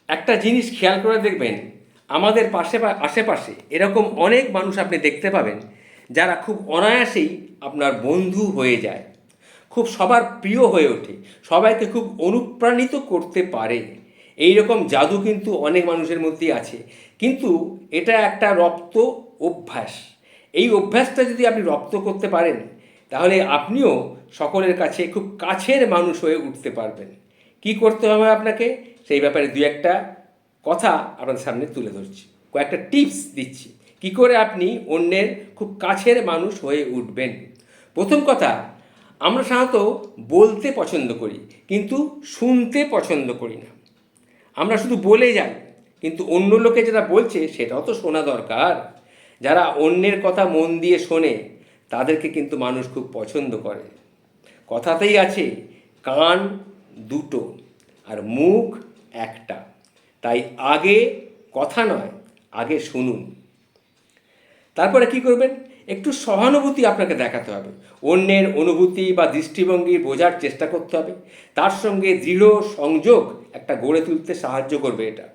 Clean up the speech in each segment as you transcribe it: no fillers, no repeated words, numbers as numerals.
একটা জিনিস খেয়াল করে দেখবেন, আমাদের পাশে বা আশেপাশে এরকম অনেক মানুষ আপনি দেখতে পাবেন যারা খুব অনায়াসেই আপনার বন্ধু হয়ে যায়, খুব সবার প্রিয় হয়ে ওঠে, সবাইকে খুব অনুপ্রাণিত করতে পারে। এই রকম জাদু কিন্তু অনেক মানুষের মধ্যেই আছে, কিন্তু এটা একটা রপ্ত অভ্যাস। এই অভ্যাসটা যদি আপনি রপ্ত করতে পারেন, তাহলে আপনিও সকলের কাছে খুব কাছের মানুষ হয়ে উঠতে পারবেন। কি করতে হবে আপনাকে, সেই ব্যাপারে দু একটা কথা আপনাদের সামনে তুলে ধরছি, কয়েকটা টিপস দিচ্ছি কি করে আপনি অন্যের খুব কাছের মানুষ হয়ে উঠবেন। প্রথম কথা, আমরা সাধারণত বলতে পছন্দ করি কিন্তু শুনতে পছন্দ করি না। আমরা শুধু বলে যাই, কিন্তু অন্য লোকে যেটা বলছে সেটাও তো শোনা দরকার। যারা অন্যের কথা মন দিয়ে শোনে তাদেরকে কিন্তু মানুষ খুব পছন্দ করে। কথাতেই আছে, কান দুটো আর মুখ একটা। তাই আগে কথা নয়, আগে শুনুন। তারপরে কি করবেন, একটু সহানুভূতি আপনাকে দেখাতে হবে। অন্যের অনুভূতি বা দৃষ্টিভঙ্গি বোঝার চেষ্টা করতে হবে। তার সঙ্গে দৃঢ় সংযোগ একটা গড়ে তুলতে সাহায্য করবে এটা।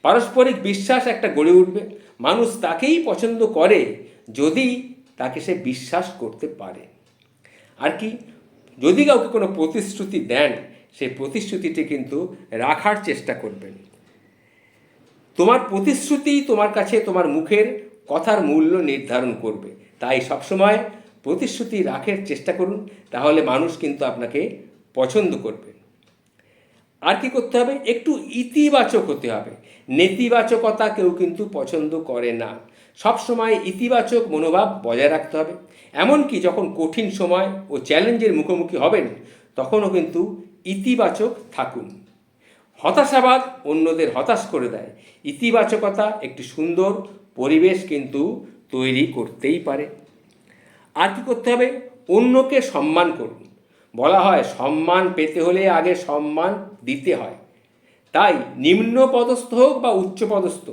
পারস্পরিক বিশ্বাস একটা গড়ে উঠবে। মানুষ তাকেই পছন্দ করে যদি তাকে সে বিশ্বাস করতে পারে। আর কি, যদি কাউকে কোনো প্রতিশ্রুতি দেন, সেই প্রতিশ্রুতিটি কিন্তু রাখার চেষ্টা করবেন। তোমার প্রতিশ্রুতি তোমার কাছে তোমার মুখের কথার মূল্য নির্ধারণ করবে। তাই সবসময় প্রতিশ্রুতি রাখার চেষ্টা করুন, তাহলে মানুষ কিন্তু আপনাকে পছন্দ করবে। আর কি করতে হবে, একটু ইতিবাচক হতে হবে। নেতিবাচকতা কেউ কিন্তু পছন্দ করে না। সবসময় ইতিবাচক মনোভাব বজায় রাখতে হবে। এমনকি যখন কঠিন সময় ও চ্যালেঞ্জের মুখোমুখি হবেন, তখনও কিন্তু ইতিবাচক থাকুন। হতাশাবাদ অন্যদের হতাশ করে দেয়। ইতিবাচকতা একটি সুন্দর পরিবেশ কিন্তু তৈরি করতেই পারে। আর কি করতে হবে, অন্যকে সম্মান করুন। বলা হয় সম্মান পেতে হলে আগে সম্মান দিতে হয়। তাই নিম্নপদস্থ হোক বা উচ্চপদস্থ,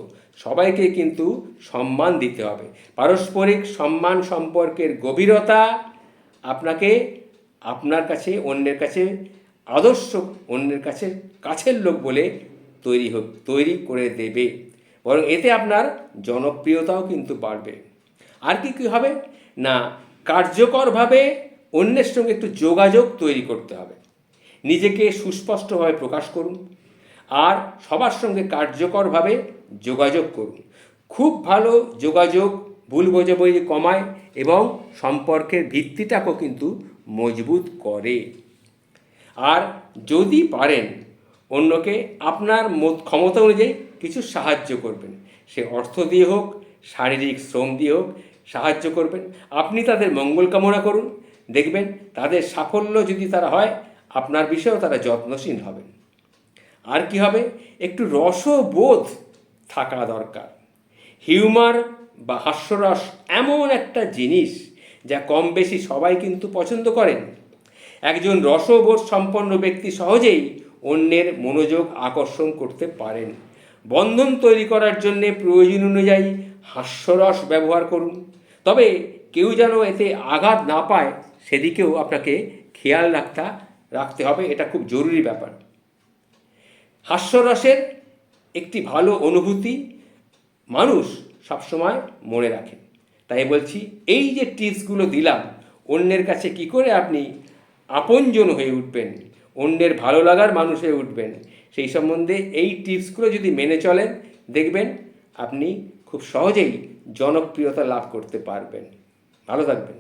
সবাইকে কিন্তু সম্মান দিতে হবে। পারস্পরিক সম্মান সম্পর্কের গভীরতা আপনাকে আপনার কাছে অন্যের কাছে আদর্শ, অন্যের কাছে কাছের লোক বলে তৈরি করে দেবে। বরং এতে আপনার জনপ্রিয়তাও কিন্তু বাড়বে। আর কি কী হবে না, কার্যকরভাবে অন্যের সঙ্গে একটু যোগাযোগ তৈরি করতে হবে। নিজেকে সুস্পষ্টভাবে প্রকাশ করুন আর সবার সঙ্গে কার্যকরভাবে যোগাযোগ করুন। খুব ভালো যোগাযোগ ভুল বোঝাবুঝি কমায় এবং সম্পর্কের ভিত্তিটাকেও কিন্তু মজবুত করে। আর যদি পারেন, অন্যকে আপনার ক্ষমতা অনুযায়ী কিছু সাহায্য করবেন। সে অর্থ দিয়ে হোক, শারীরিক শ্রম দিয়ে হোক, সাহায্য করবেন। আপনি তাদের মঙ্গল কামনা করুন। দেখবেন তাদের সাফল্য যদি তারা হয়, আপনার বিষয়েও তারা যত্নশীল হবেন। আর কি হবে, একটু রসবোধ থাকা দরকার। হিউমার বা হাস্যরস এমন একটা জিনিস যা কম বেশি সবাই কিন্তু পছন্দ করেন। একজন রসবোধ সম্পন্ন ব্যক্তি সহজেই অন্যের মনোযোগ আকর্ষণ করতে পারেন। বন্ধন তৈরি করার জন্যে প্রয়োজন অনুযায়ী হাস্যরস ব্যবহার করুন, তবে কেউ যেন এতে আঘাত না পায় সেদিকেও আপনাকে খেয়াল রাখতে হবে। এটা খুব জরুরি ব্যাপার। হাস্যরসের একটি ভালো অনুভূতি মানুষ সবসময় মনে রাখে। তাই বলছি, এই যে টিপসগুলো দিলাম, অন্যের কাছে কি করে আপনি আপনজন হয়ে উঠবেন, অন্যের ভালো লাগার মানুষ হয়ে উঠবেন, সেই সম্বন্ধে এই টিপসগুলো যদি মেনে চলেন, দেখবেন আপনি খুব সহজেই জনপ্রিয়তা লাভ করতে পারবেন। ভালো থাকবেন।